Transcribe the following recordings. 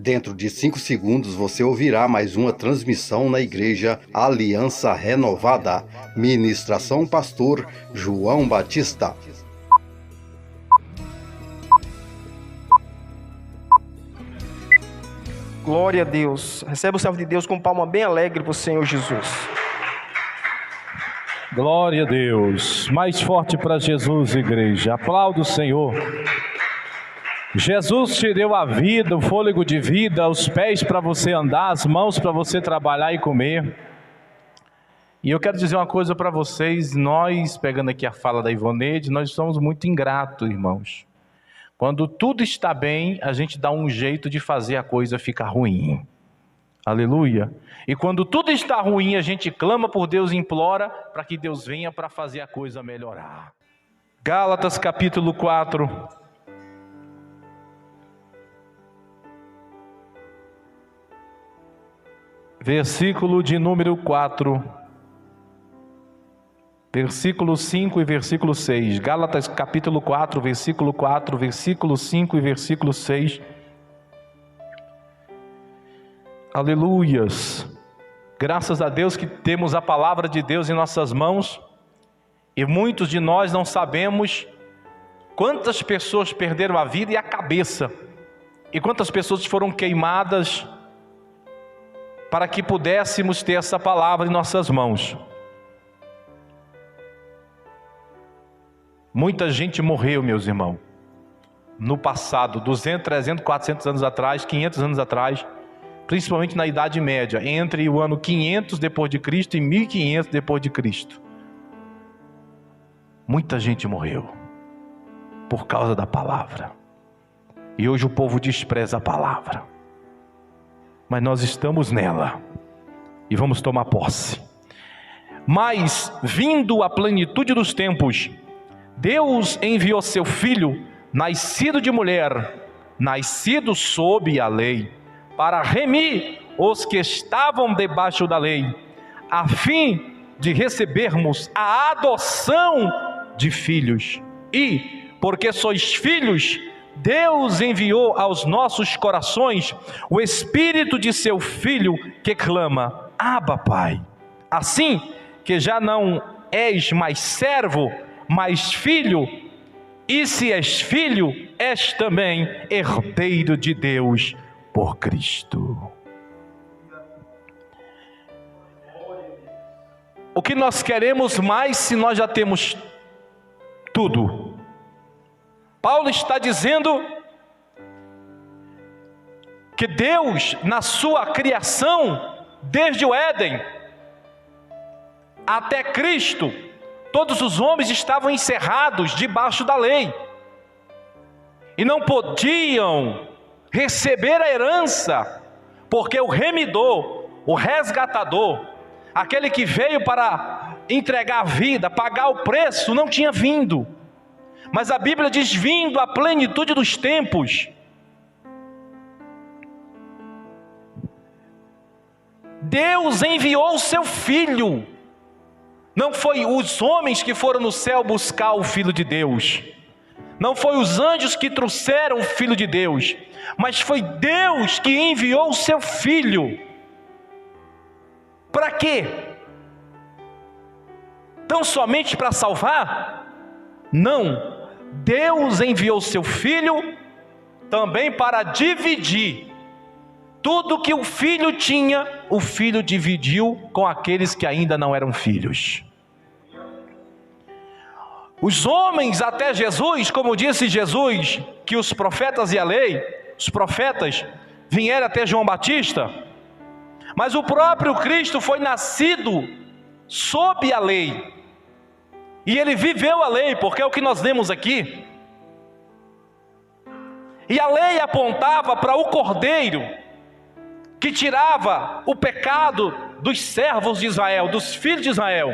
Dentro de 5 segundos você ouvirá mais uma transmissão na Igreja Aliança Renovada. Ministração Pastor João Batista. Glória a Deus. Recebe o servo de Deus com palma bem alegre para o Senhor Jesus. Glória a Deus. Mais forte para Jesus, igreja. Aplauda o Senhor. Jesus te deu a vida, o fôlego de vida, os pés para você andar, as mãos para você trabalhar e comer. E eu quero dizer uma coisa para vocês, nós, pegando aqui a fala da Ivoneide, nós somos muito ingratos, irmãos. Quando tudo está bem, a gente dá um jeito de fazer a coisa ficar ruim. Aleluia. E quando tudo está ruim, a gente clama por Deus e implora para que Deus venha para fazer a coisa melhorar. Gálatas capítulo 4. Versículo de número 4. Versículo 5 e versículo 6. Gálatas capítulo 4, versículo 4, versículo 5 e versículo 6. Aleluias. Graças a Deus que temos a palavra de Deus em nossas mãos. E muitos de nós não sabemos quantas pessoas perderam a vida e a cabeça. E quantas pessoas foram queimadas para que pudéssemos ter essa palavra em nossas mãos. Muita gente morreu, meus irmãos, no passado, 200, 300, 400 anos atrás, 500 anos atrás, principalmente na Idade Média, entre o ano 500 depois de Cristo e 1500 depois de Cristo. Muita gente morreu por causa da palavra. E hoje o povo despreza a palavra. Mas nós estamos nela e vamos tomar posse. Mas, vindo a plenitude dos tempos, Deus enviou seu Filho, nascido de mulher, nascido sob a lei, para remir os que estavam debaixo da lei, a fim de recebermos a adoção de filhos. E, porque sois filhos, Deus enviou aos nossos corações o Espírito de seu Filho, que clama: Abba, Pai. Assim que já não és mais servo, mas filho, e se és filho, és também herdeiro de Deus por Cristo. O que nós queremos mais se nós já temos tudo? Paulo está dizendo que Deus, na sua criação, desde o Éden até Cristo, todos os homens estavam encerrados debaixo da lei e não podiam receber a herança, porque o remidor, o resgatador, aquele que veio para entregar a vida, pagar o preço, não tinha vindo. Mas a Bíblia diz: vindo a plenitude dos tempos, Deus enviou o seu Filho. Não foi os homens que foram no céu buscar o Filho de Deus, não foi os anjos que trouxeram o Filho de Deus, mas foi Deus que enviou o seu Filho. Para quê? Tão somente para salvar? Não. Deus enviou o seu Filho também para dividir. Tudo que o Filho tinha, o Filho dividiu com aqueles que ainda não eram filhos. Os homens até Jesus, como disse Jesus, que os profetas e a lei, os profetas vieram até João Batista, mas o próprio Cristo foi nascido sob a lei, e ele viveu a lei, porque é o que nós lemos aqui. E a lei apontava para o Cordeiro, que tirava o pecado dos servos de Israel, dos filhos de Israel.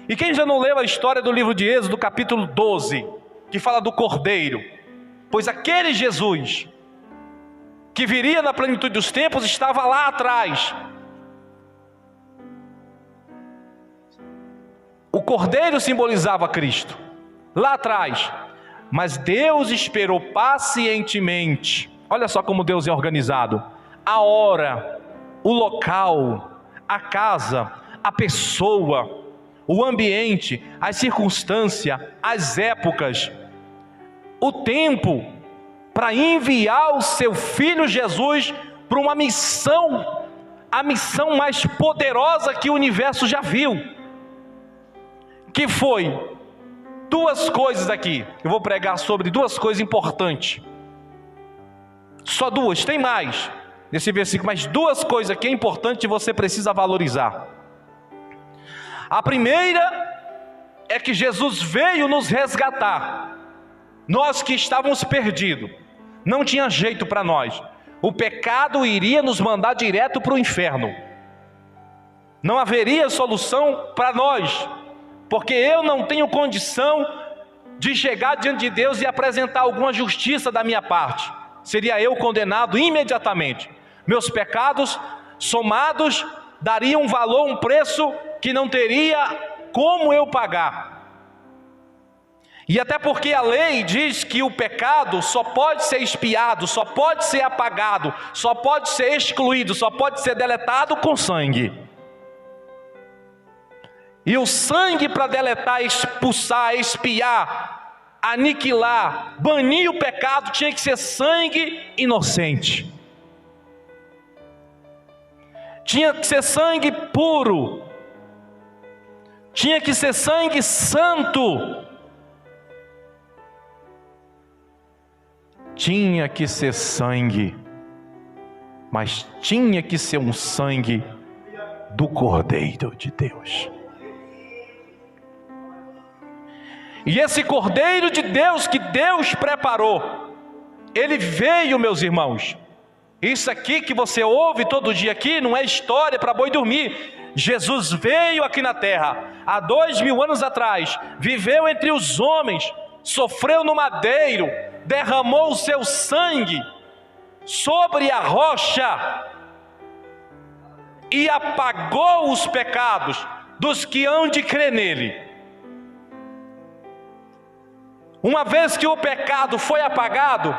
E quem já não leu a história do livro de Êxodo, capítulo 12, que fala do Cordeiro? Pois aquele Jesus, que viria na plenitude dos tempos, estava lá atrás. O Cordeiro simbolizava Cristo, lá atrás. Mas Deus esperou pacientemente olha só como Deus é organizado: a hora, o local, a casa, a pessoa, o ambiente, a circunstância, as épocas, o tempo, para enviar o seu Filho Jesus para uma missão, a missão mais poderosa que o universo já viu, que foi duas coisas aqui. Eu vou pregar sobre duas coisas importantes, só duas, tem mais nesse versículo, mas duas coisas que é importante e você precisa valorizar. A primeira é que Jesus veio nos resgatar. Nós que estávamos perdidos, não tinha jeito para nós, o pecado iria nos mandar direto para o inferno, não haveria solução para nós, porque eu não tenho condição de chegar diante de Deus e apresentar alguma justiça da minha parte, seria eu condenado imediatamente. Meus pecados somados dariam um valor, um preço que não teria como eu pagar. E até porque a lei diz que o pecado só pode ser expiado, só pode ser apagado, só pode ser excluído, só pode ser deletado com sangue. E o sangue para deletar, expulsar, expiar, aniquilar, banir o pecado, tinha que ser sangue inocente. Tinha que ser sangue puro. Tinha que ser sangue santo. Tinha que ser sangue, mas tinha que ser um sangue do Cordeiro de Deus. E esse Cordeiro de Deus que Deus preparou, ele veio, meus irmãos. Isso aqui que você ouve todo dia aqui não é história para boi dormir. Jesus veio aqui na terra há 2000 anos atrás, viveu entre os homens, sofreu no madeiro, derramou o seu sangue sobre a rocha e apagou os pecados dos que hão de crer nele. Uma vez que o pecado foi apagado,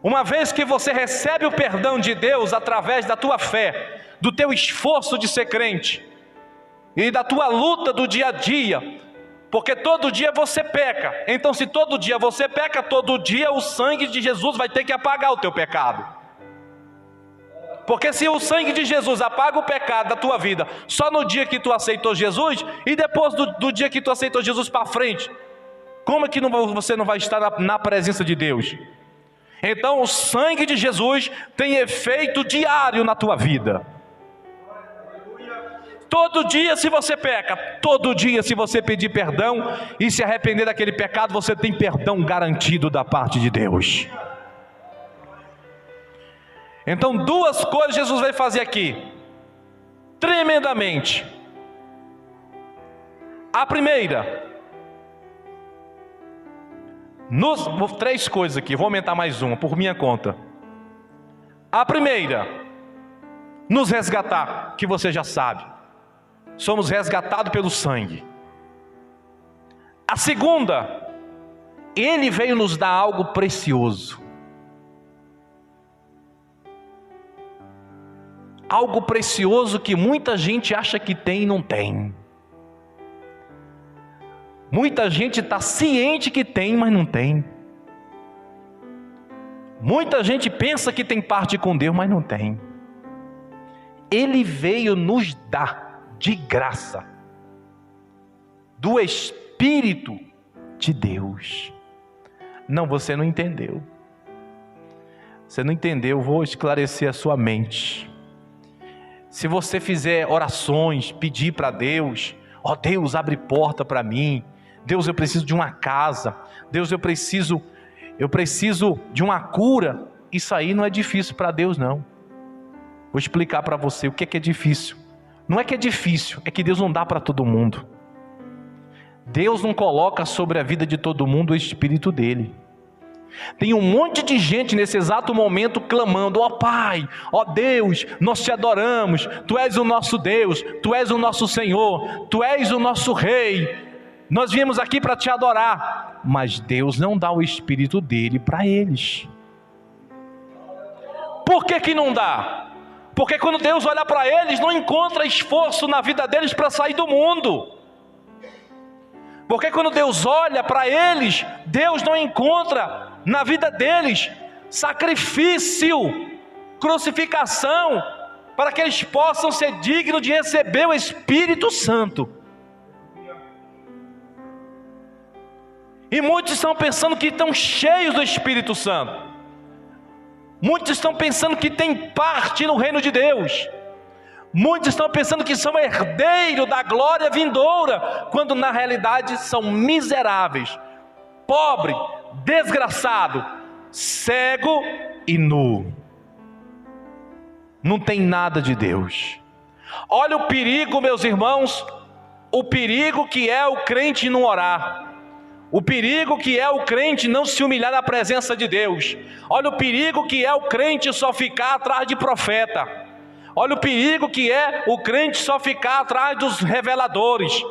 uma vez que você recebe o perdão de Deus através da tua fé, do teu esforço de ser crente e da tua luta do dia a dia, porque todo dia você peca. Então se todo dia você peca, todo dia o sangue de Jesus vai ter que apagar o teu pecado. Porque se o sangue de Jesus apaga o pecado da tua vida só no dia que tu aceitou Jesus, e depois do dia que tu aceitou Jesus para frente, como é que você não vai estar na presença de Deus? Então o sangue de Jesus tem efeito diário na tua vida. Todo dia se você peca, todo dia se você pedir perdão e se arrepender daquele pecado, você tem perdão garantido da parte de Deus. Então duas coisas Jesus vai fazer aqui, tremendamente. A primeira, três coisas aqui, vou aumentar mais uma por minha conta. A primeira, nos resgatar, que você já sabe. Somos resgatados pelo sangue. A segunda, ele veio nos dar algo precioso. Algo precioso que muita gente acha que tem e não tem. Muita gente está ciente que tem, mas não tem. Muita gente pensa que tem parte com Deus, mas não tem. Ele veio nos dar de graça, do Espírito de Deus. Não, você não entendeu. Você não entendeu, vou esclarecer a sua mente. Se você fizer orações, pedir para Deus, ó Deus, abre porta para mim. Deus, eu preciso de uma casa. Deus, eu preciso de uma cura. Isso aí não é difícil para Deus, não. Vou explicar para você o que é difícil. Não é que é difícil, é que Deus não dá para todo mundo. Deus não coloca sobre a vida de todo mundo o Espírito dele. Tem um monte de gente nesse exato momento clamando: ó Pai, ó Deus, nós te adoramos, Tu és o nosso Deus, Tu és o nosso Senhor, Tu és o nosso Rei, nós viemos aqui para te adorar. Mas Deus não dá o Espírito dele para eles. Por que não dá? Porque quando Deus olha para eles, não encontra esforço na vida deles para sair do mundo. Porque quando Deus olha para eles, Deus não encontra na vida deles sacrifício, crucificação, para que eles possam ser dignos de receber o Espírito Santo. E muitos estão pensando que estão cheios do Espírito Santo. Muitos estão pensando que têm parte no reino de Deus. Muitos estão pensando que são herdeiros da glória vindoura, quando na realidade são miseráveis, pobre, desgraçado, cego e nu. Não tem nada de Deus. Olha o perigo, meus irmãos, o perigo que é o crente não orar. O perigo que é o crente não se humilhar na presença de Deus. Olha o perigo que é o crente só ficar atrás de profeta. Olha o perigo que é o crente só ficar atrás dos reveladores.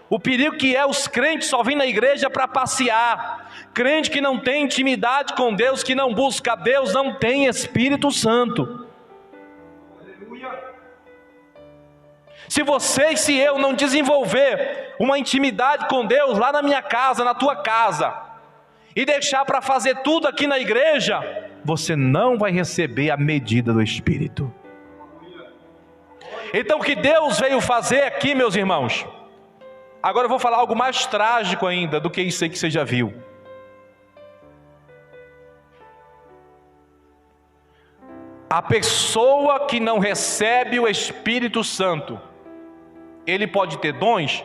O perigo que é os crentes só vir na igreja para passear. Crente que não tem intimidade com Deus, que não busca Deus, não tem Espírito Santo. Se você e se eu não desenvolver uma intimidade com Deus lá na minha casa, na tua casa, e deixar para fazer tudo aqui na igreja, você não vai receber a medida do Espírito. Então o que Deus veio fazer aqui, meus irmãos, agora eu vou falar algo mais trágico ainda do que isso aí que você já viu. A pessoa que não recebe o Espírito Santo, ele pode ter dons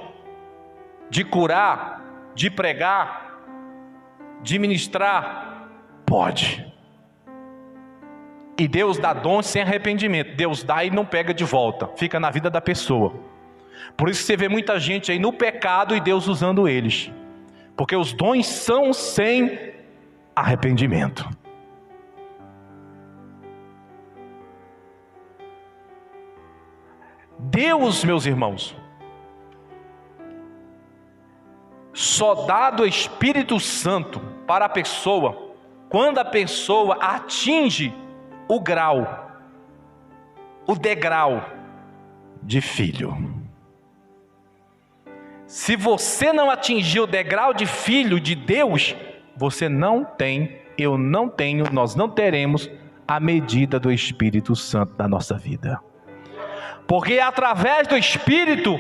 de curar, de pregar, de ministrar? Pode. E Deus dá dons sem arrependimento. Deus dá e não pega de volta, fica na vida da pessoa. Por isso você vê muita gente aí no pecado e Deus usando eles, porque os dons são sem arrependimento. Deus, meus irmãos, só dá do Espírito Santo para a pessoa quando a pessoa atinge o grau, o degrau de filho. Se você não atingir o degrau de filho de Deus, você não tem, eu não tenho, nós não teremos a medida do Espírito Santo na nossa vida. Porque é através do Espírito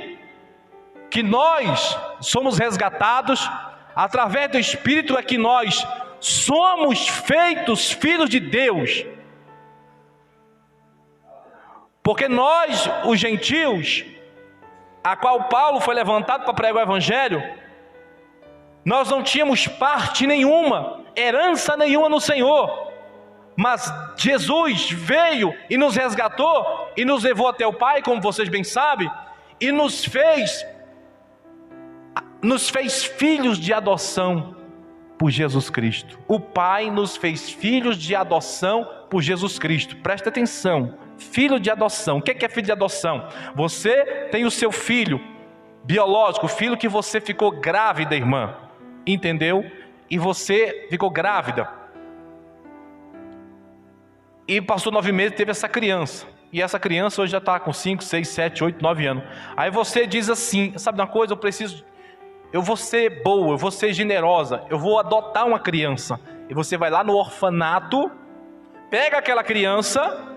que nós somos resgatados, através do Espírito é que nós somos feitos filhos de Deus. Porque nós, os gentios, a qual Paulo foi levantado para pregar o Evangelho, nós não tínhamos parte nenhuma, herança nenhuma no Senhor. Mas Jesus veio e nos resgatou e nos levou até o Pai, como vocês bem sabem, e nos fez filhos de adoção por Jesus Cristo. O Pai nos fez filhos de adoção por Jesus Cristo. Presta atenção, filho de adoção. O que é filho de adoção? Você tem o seu filho biológico, o filho que você ficou grávida, irmã, entendeu? E você ficou grávida e passou 9 meses, teve essa criança. E essa criança hoje já está com 5, 6, 7, 8, 9 anos. Aí você diz assim, sabe uma coisa, eu vou ser boa, eu vou ser generosa, eu vou adotar uma criança. E você vai lá no orfanato, pega aquela criança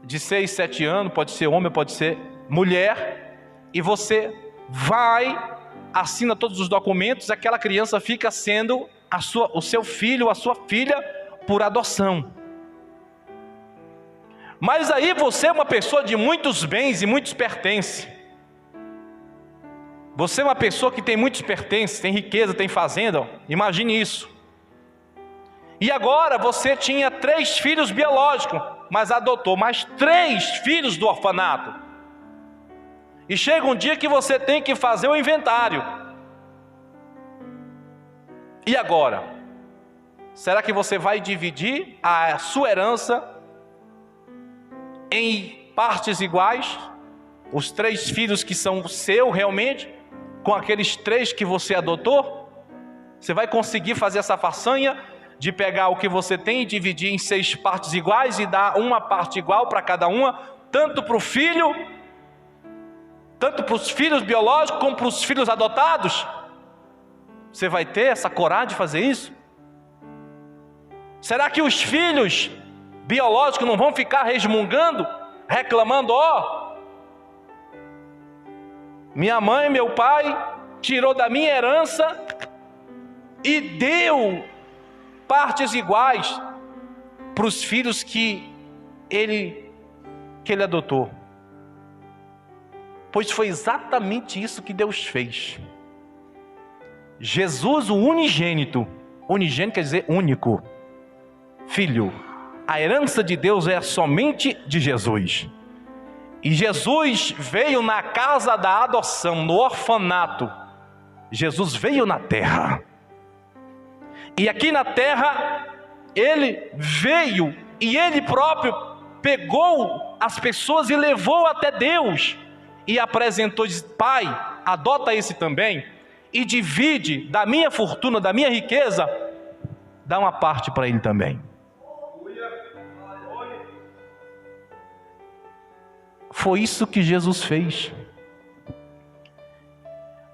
de 6, 7 anos, pode ser homem, pode ser mulher, e você vai, assina todos os documentos, aquela criança fica sendo o seu filho, a sua filha, por adoção. Mas aí você é uma pessoa de muitos bens e muitos pertences. Você é uma pessoa que tem muitos pertences, tem riqueza, tem fazenda, imagine isso. E agora você tinha 3 filhos biológicos, mas adotou mais 3 filhos do orfanato. E chega um dia que você tem que fazer o inventário. E agora? Será que você vai dividir a sua herança em partes iguais? Os 3 filhos que são seu realmente, com aqueles 3 que você adotou? Você vai conseguir fazer essa façanha de pegar o que você tem e dividir em 6 partes iguais e dar uma parte igual para cada uma, tanto para o filho, tanto para os filhos biológicos como para os filhos adotados? Você vai ter essa coragem de fazer isso? Será que os filhos biológicos não vão ficar resmungando, reclamando: ó, minha mãe e meu pai tirou da minha herança e deu partes iguais para os filhos que ele adotou? Pois foi exatamente isso que Deus fez. Jesus, o unigênito quer dizer único, filho. A herança de Deus é somente de Jesus. E Jesus veio na casa da adoção, no orfanato. Jesus veio na terra. E aqui na terra, Ele veio e Ele próprio pegou as pessoas e levou até Deus. E apresentou, diz: Pai, adota esse também e divide da minha fortuna, da minha riqueza, dá uma parte para ele também. Foi isso que Jesus fez.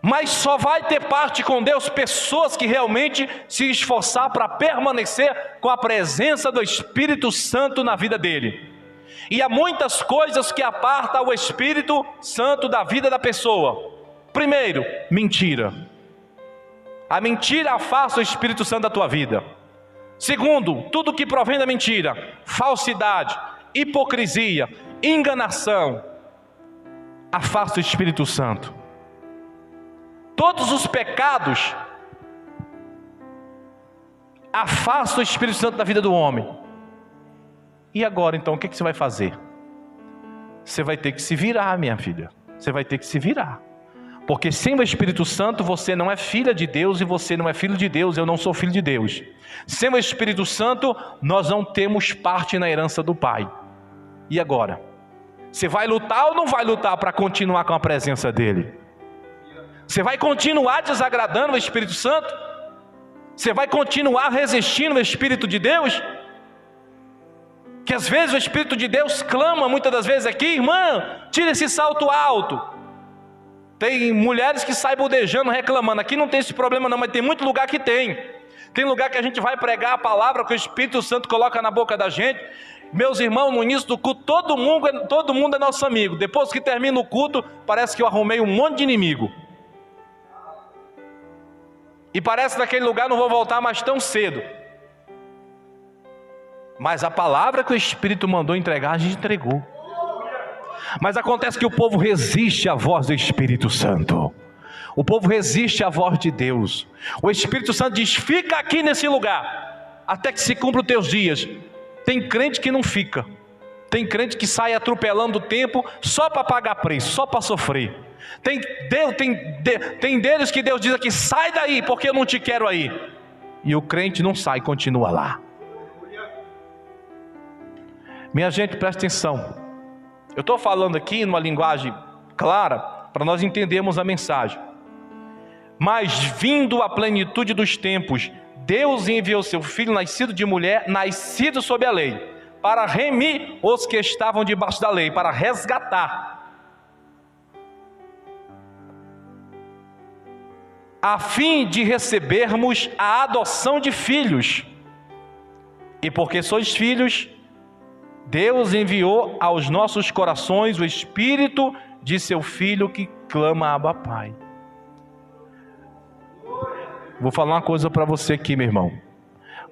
Mas só vai ter parte com Deus pessoas que realmente se esforçar para permanecer com a presença do Espírito Santo na vida dele. E há muitas coisas que apartam o Espírito Santo da vida da pessoa. Primeiro, mentira. A mentira afasta o Espírito Santo da tua vida. Segundo, tudo que provém da mentira: falsidade, hipocrisia, enganação, afasta o Espírito Santo. Todos os pecados afastam o Espírito Santo da vida do homem. E agora então, o que você vai fazer? Você vai ter que se virar, minha filha. Você vai ter que se virar. Porque sem o Espírito Santo você não é filha de Deus, e você não é filho de Deus, eu não sou filho de Deus. Sem o Espírito Santo nós não temos parte na herança do Pai. E agora? Você vai lutar ou não vai lutar para continuar com a presença dEle? Você vai continuar desagradando o Espírito Santo? Você vai continuar resistindo ao Espírito de Deus? Que às vezes o Espírito de Deus clama, muitas das vezes aqui: irmã, tira esse salto alto. Tem mulheres que saem bodejando, reclamando. Aqui não tem esse problema não, mas tem muito lugar que tem. Tem lugar que a gente vai pregar a palavra que o Espírito Santo coloca na boca da gente. Meus irmãos, no início do culto, todo mundo é nosso amigo. Depois que termina o culto, parece que eu arrumei um monte de inimigo. E parece que daquele lugar não vou voltar mais tão cedo. Mas a palavra que o Espírito mandou entregar, a gente entregou. Mas acontece que o povo resiste à voz do Espírito Santo. O povo resiste à voz de Deus. O Espírito Santo diz: fica aqui nesse lugar, até que se cumpra os teus dias. Tem crente que não fica. Tem crente que sai atropelando o tempo só para pagar preço, só para sofrer. Tem deles que Deus diz aqui: sai daí, porque eu não te quero aí. E o crente não sai, continua lá. Minha gente, presta atenção. Eu estou falando aqui numa linguagem clara, para nós entendermos a mensagem. Mas vindo a plenitude dos tempos, Deus enviou seu Filho, nascido de mulher, nascido sob a lei, para remir os que estavam debaixo da lei, para resgatar, a fim de recebermos a adoção de filhos. E porque sois filhos, Deus enviou aos nossos corações o Espírito de seu Filho, que clama: Abba, Pai. Vou falar uma coisa para você aqui, meu irmão.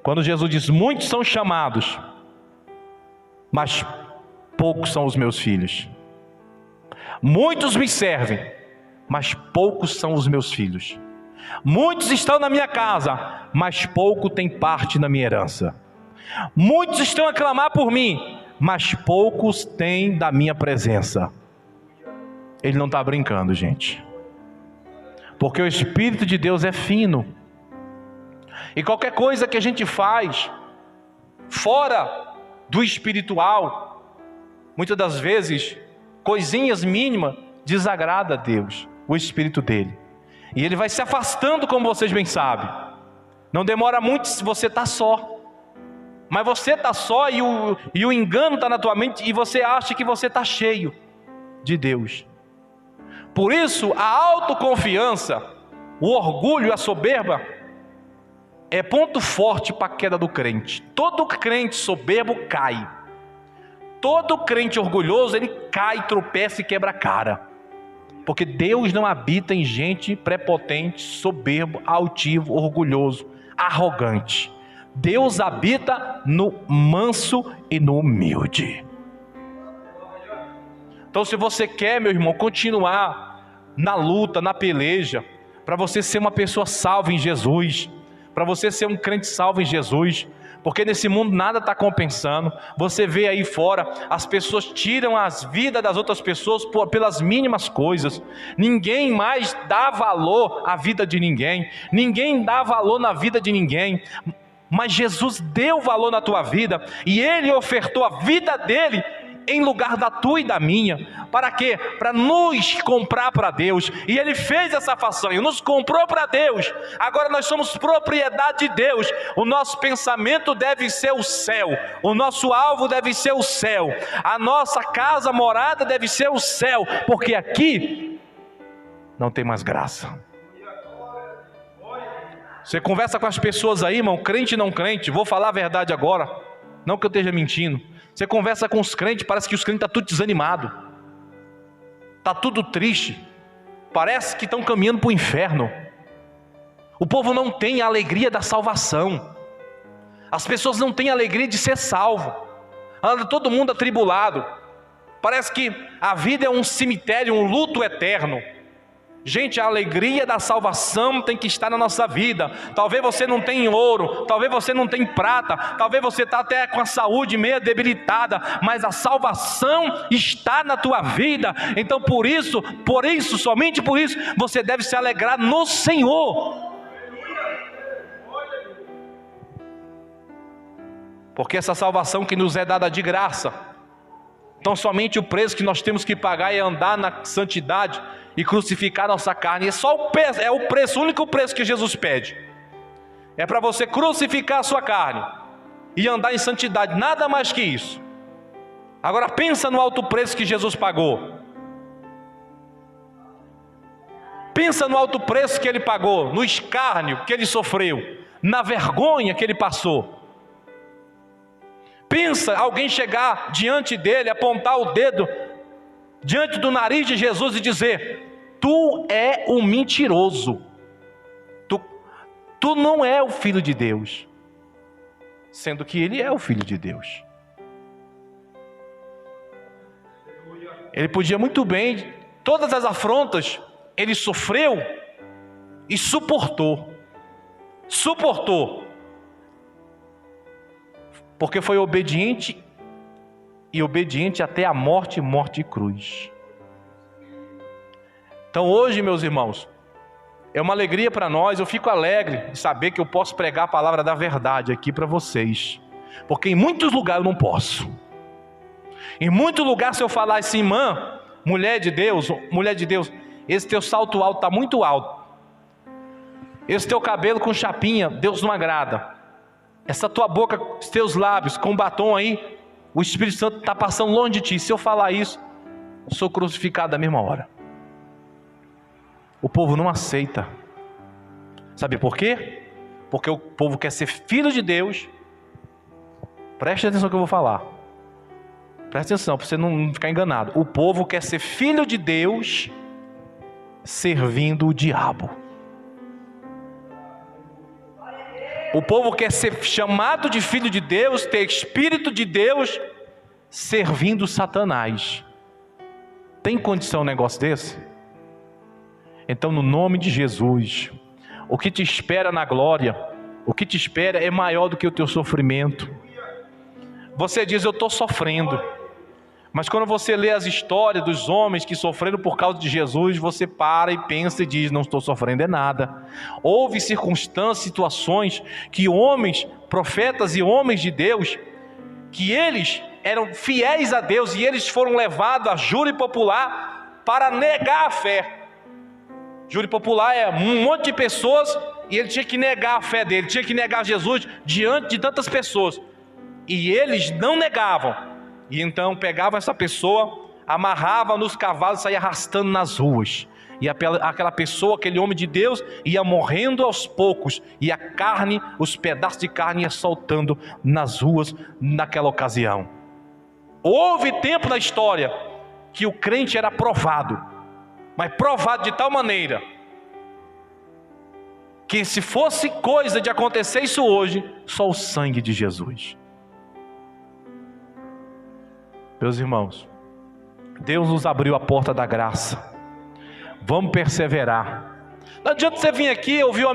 Quando Jesus diz: muitos são chamados, mas poucos são os meus filhos. Muitos me servem, mas poucos são os meus filhos. Muitos estão na minha casa, mas pouco tem parte na minha herança. Muitos estão a clamar por mim, mas poucos têm da minha presença. Ele não está brincando, gente. Porque o Espírito de Deus é fino. E qualquer coisa que a gente faz fora do espiritual, muitas das vezes, coisinhas mínimas, desagrada a Deus, o Espírito dele. E ele vai se afastando, como vocês bem sabem. Não demora muito se você está só. Mas você está só e o engano está na tua mente e você acha que você está cheio de Deus. Por isso, a autoconfiança, o orgulho, a soberba, é ponto forte para a queda do crente. Todo crente soberbo cai. Todo crente orgulhoso, ele cai, tropeça e quebra a cara. Porque Deus não habita em gente prepotente, soberbo, altivo, orgulhoso, arrogante. Deus habita no manso e no humilde. Então, se você quer, meu irmão, continuar na luta, na peleja, para você ser uma pessoa salva em Jesus, para você ser um crente salvo em Jesus, porque nesse mundo nada está compensando. Você vê aí fora, as pessoas tiram as vidas das outras pessoas pelas mínimas coisas. Ninguém mais dá valor à vida de ninguém, ninguém dá valor na vida de ninguém. Mas Jesus deu valor na tua vida, e Ele ofertou a vida dEle em lugar da tua e da minha. Para quê? Para nos comprar para Deus. E Ele fez essa façanha, nos comprou para Deus. Agora nós somos propriedade de Deus. O nosso pensamento deve ser o céu, o nosso alvo deve ser o céu, a nossa casa, morada deve ser o céu, porque aqui não tem mais graça. Você conversa com as pessoas aí, irmão, crente e não crente, vou falar a verdade agora, não que eu esteja mentindo. Você conversa com os crentes, parece que os crentes estão tudo desanimados, está tudo triste, parece que estão caminhando para o inferno. O povo não tem a alegria da salvação, as pessoas não têm a alegria de ser salvo, anda todo mundo atribulado, parece que a vida é um cemitério, um luto eterno. Gente, a alegria da salvação tem que estar na nossa vida. Talvez você não tenha ouro, talvez você não tenha prata, talvez você está até com a saúde meio debilitada, mas a salvação está na tua vida. Então por isso, somente por isso, você deve se alegrar no Senhor. Porque essa salvação que nos é dada de graça, então somente o preço que nós temos que pagar é andar na santidade e crucificar nossa carne. É o preço, o único preço que Jesus pede. É para você crucificar a sua carne e andar em santidade, nada mais que isso. Agora pensa no alto preço que Jesus pagou. Pensa no alto preço que Ele pagou, no escárnio que Ele sofreu, na vergonha que Ele passou. Pensa alguém chegar diante dEle, apontar o dedo diante do nariz de Jesus e dizer: tu é um mentiroso, tu não é o Filho de Deus, sendo que Ele é o Filho de Deus. Ele podia muito bem, todas as afrontas Ele sofreu e suportou, porque foi obediente, e obediente até a morte, morte e cruz. Então hoje, meus irmãos, é uma alegria para nós, eu fico alegre de saber que eu posso pregar a palavra da verdade aqui para vocês, porque em muitos lugares eu não posso. Em muito lugar, se eu falar assim: irmã, mulher de Deus, esse teu salto alto está muito alto, esse teu cabelo com chapinha, Deus não agrada, essa tua boca, os teus lábios com batom aí, o Espírito Santo está passando longe de ti. Se eu falar isso, eu sou crucificado na mesma hora. O povo não aceita. Sabe por quê? Porque o povo quer ser filho de Deus. Preste atenção no que eu vou falar. Preste atenção para você não ficar enganado. O povo quer ser filho de Deus servindo o diabo. O povo quer ser chamado de filho de Deus, ter Espírito de Deus, servindo Satanás. Tem condição um negócio desse? Então, no nome de Jesus, o que te espera na glória, o que te espera é maior do que o teu sofrimento. Você diz: eu estou sofrendo. Mas quando você lê as histórias dos homens que sofreram por causa de Jesus, você para e pensa e diz: não estou sofrendo é nada. Houve circunstâncias, situações que homens, profetas e homens de Deus, que eles eram fiéis a Deus e eles foram levados a júri popular para negar a fé. Júri popular é um monte de pessoas e ele tinha que negar a fé dele, tinha que negar Jesus diante de tantas pessoas. E eles não negavam. E então pegavam essa pessoa, amarravam nos cavalos e saía arrastando nas ruas. E aquela pessoa, aquele homem de Deus, ia morrendo aos poucos. E a carne, os pedaços de carne ia soltando nas ruas naquela ocasião. Houve tempo na história que o crente era provado. Mas provado de tal maneira que se fosse coisa de acontecer isso hoje, só o sangue de Jesus. Meus irmãos, Deus nos abriu a porta da graça. Vamos perseverar. Não adianta você vir aqui e ouvir uma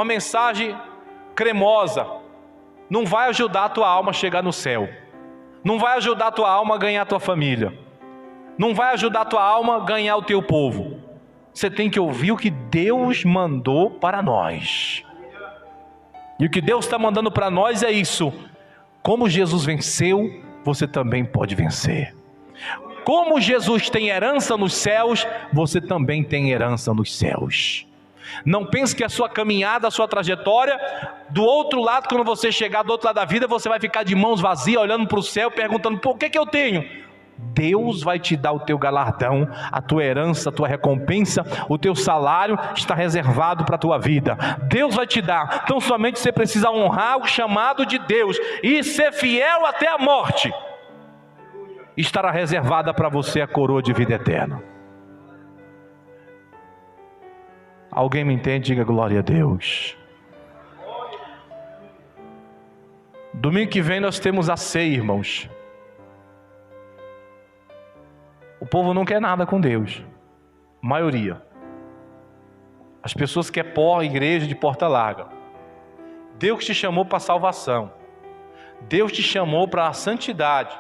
mensagem cremosa. Não vai ajudar a tua alma a chegar no céu. Não vai ajudar a tua alma a ganhar a tua família. Não vai ajudar a tua alma a ganhar o teu povo. Você tem que ouvir o que Deus mandou para nós. E o que Deus está mandando para nós é isso. Como Jesus venceu, você também pode vencer. Como Jesus tem herança nos céus, você também tem herança nos céus. Não pense que a sua caminhada, a sua trajetória, do outro lado, quando você chegar do outro lado da vida, você vai ficar de mãos vazias, olhando para o céu, perguntando, por que eu tenho? Deus vai te dar o teu galardão, a tua herança, a tua recompensa, o teu salário está reservado para a tua vida. Deus vai te dar, então somente você precisa honrar o chamado de Deus e ser fiel até a morte. Estará reservada para você a coroa de vida eterna. Alguém me entende? Diga glória a Deus. Domingo que vem nós temos a ceia, irmãos. O povo não quer nada com Deus. A maioria. As pessoas querem igreja de porta larga. Deus te chamou para a salvação. Deus te chamou para a santidade.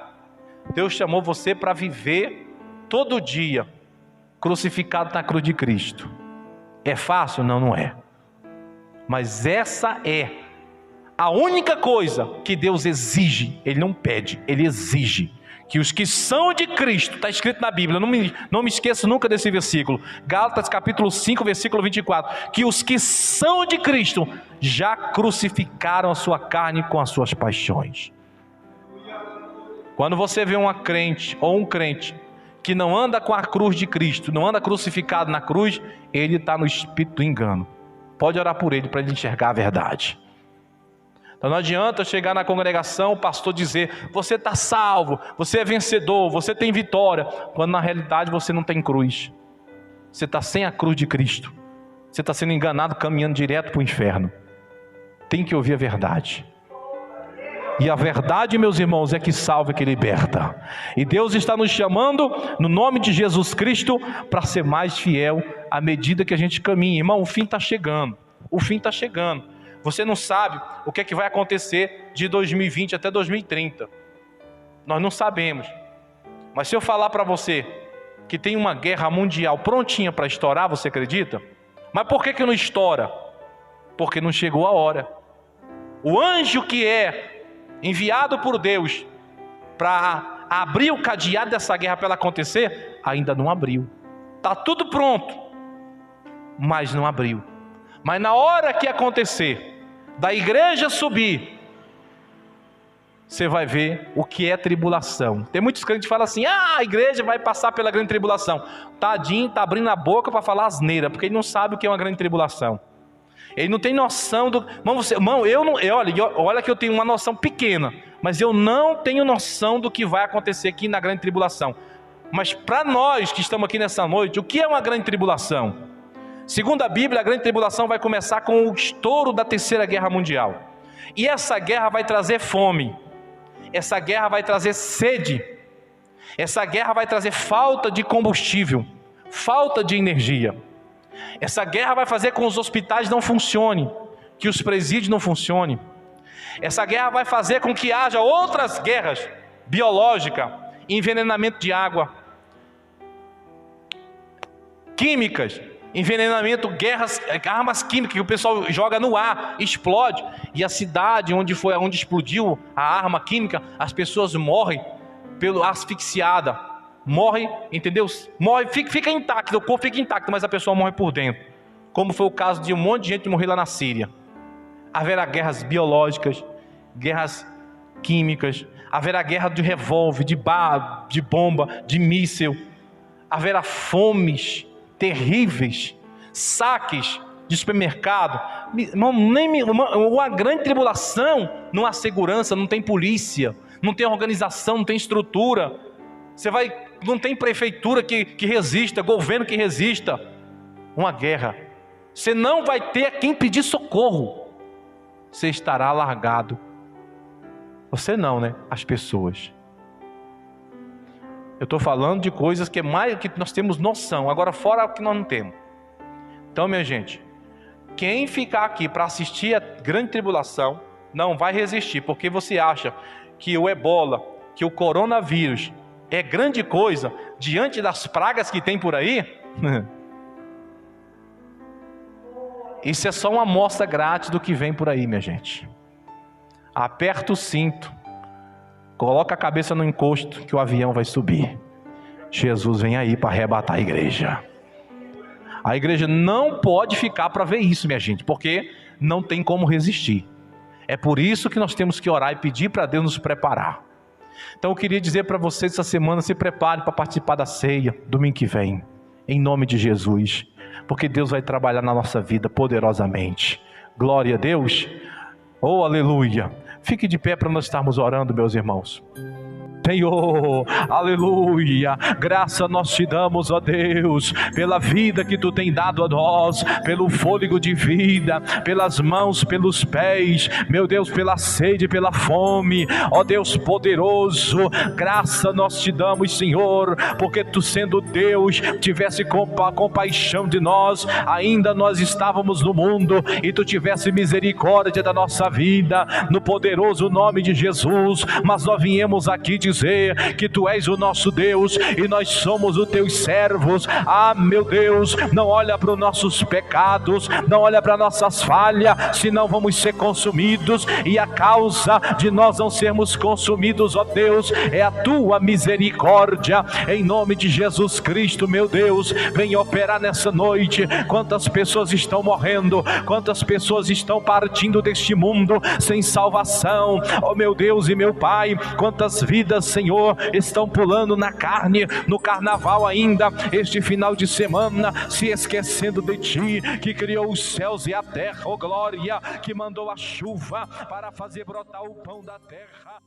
Deus chamou você para viver todo dia crucificado na cruz de Cristo. É fácil? Não, não é. Mas essa é a única coisa que Deus exige. Ele não pede, Ele exige. Que os que são de Cristo, está escrito na Bíblia, não me esqueço nunca desse versículo, Gálatas capítulo 5, versículo 24, que os que são de Cristo já crucificaram a sua carne com as suas paixões. Quando você vê uma crente ou um crente que não anda com a cruz de Cristo, não anda crucificado na cruz, ele está no espírito do engano. Pode orar por ele para ele enxergar a verdade. Então não adianta chegar na congregação, o pastor dizer, você está salvo, você é vencedor, você tem vitória, quando na realidade você não tem cruz. Você está sem a cruz de Cristo. Você está sendo enganado, caminhando direto para o inferno. Tem que ouvir a verdade. E a verdade, meus irmãos, é que salva e que liberta. E Deus está nos chamando, no nome de Jesus Cristo, para ser mais fiel à medida que a gente caminha. Irmão, o fim está chegando. O fim está chegando. Você não sabe o que é que vai acontecer de 2020 até 2030. Nós não sabemos. Mas se eu falar para você que tem uma guerra mundial prontinha para estourar, você acredita? Mas por que não estoura? Porque não chegou a hora. O anjo que é enviado por Deus para abrir o cadeado dessa guerra para ela acontecer, ainda não abriu. Está tudo pronto, mas não abriu. Mas na hora que acontecer, da igreja subir, você vai ver o que é tribulação. Tem muitos crentes que falam assim, a igreja vai passar pela grande tribulação. Tadinho, está abrindo a boca para falar asneira, porque ele não sabe o que é uma grande tribulação. Ele não tem noção do... Olha que eu tenho uma noção pequena, mas eu não tenho noção do que vai acontecer aqui na grande tribulação. Mas para nós que estamos aqui nessa noite, o que é uma grande tribulação? Segundo a Bíblia, a grande tribulação vai começar com o estouro da Terceira Guerra Mundial. E essa guerra vai trazer fome. Essa guerra vai trazer sede. Essa guerra vai trazer falta de combustível, falta de energia. Essa guerra vai fazer com que os hospitais não funcionem, que os presídios não funcionem. Essa guerra vai fazer com que haja outras guerras biológicas, envenenamento de água, químicas, envenenamento, guerras, armas químicas que o pessoal joga no ar, explode, e a cidade onde explodiu a arma química, as pessoas morrem asfixiada. Morre, entendeu? Morre, fica intacto, o corpo fica intacto, mas a pessoa morre por dentro. como foi o caso de um monte de gente morrer lá na Síria. Haverá guerras biológicas, guerras químicas, haverá guerra de revólver, de bala, de bomba, de míssil. Haverá fomes terríveis, saques de supermercado. Uma grande tribulação, não há segurança, não tem polícia, não tem organização, não tem estrutura. Não tem prefeitura que resista, governo que resista. Uma guerra. Você não vai ter a quem pedir socorro. Você estará largado. Você não, né? As pessoas. Eu estou falando de coisas que é mais que nós temos noção. Agora fora o que nós não temos. Então, minha gente, quem ficar aqui para assistir a grande tribulação não vai resistir, porque você acha que o ebola, que o coronavírus é grande coisa diante das pragas que tem por aí? Isso é só uma amostra grátis do que vem por aí, minha gente. Aperta o cinto, coloca a cabeça no encosto que o avião vai subir. Jesus vem aí para arrebatar a igreja. A igreja não pode ficar para ver isso, minha gente, porque não tem como resistir. É por isso que nós temos que orar e pedir para Deus nos preparar. Então eu queria dizer para vocês essa semana, se prepare para participar da ceia domingo que vem, em nome de Jesus, porque Deus vai trabalhar na nossa vida poderosamente. Glória a Deus. Oh, aleluia. Fique de pé para nós estarmos orando, meus irmãos. Senhor, aleluia, graça nós te damos, ó Deus, pela vida que tu tem dado a nós, pelo fôlego de vida, pelas mãos, pelos pés, meu Deus, pela sede, pela fome, ó Deus poderoso, graça nós te damos, Senhor, porque tu sendo Deus, tivesse compaixão de nós, ainda nós estávamos no mundo, e tu tivesse misericórdia da nossa vida, no poderoso nome de Jesus, mas nós viemos aqui dizer que tu és o nosso Deus e nós somos os teus servos. Ah, meu Deus, não olha para os nossos pecados, não olha para nossas falhas, senão vamos ser consumidos, e a causa de nós não sermos consumidos, ó Deus, é a tua misericórdia, em nome de Jesus Cristo, meu Deus, vem operar nessa noite. Quantas pessoas estão morrendo, quantas pessoas estão partindo deste mundo sem salvação, ó meu Deus e meu Pai, quantas vidas, Senhor, estão pulando na carne, no carnaval ainda, este final de semana, se esquecendo de Ti, que criou os céus e a terra, ó glória, que mandou a chuva para fazer brotar o pão da terra.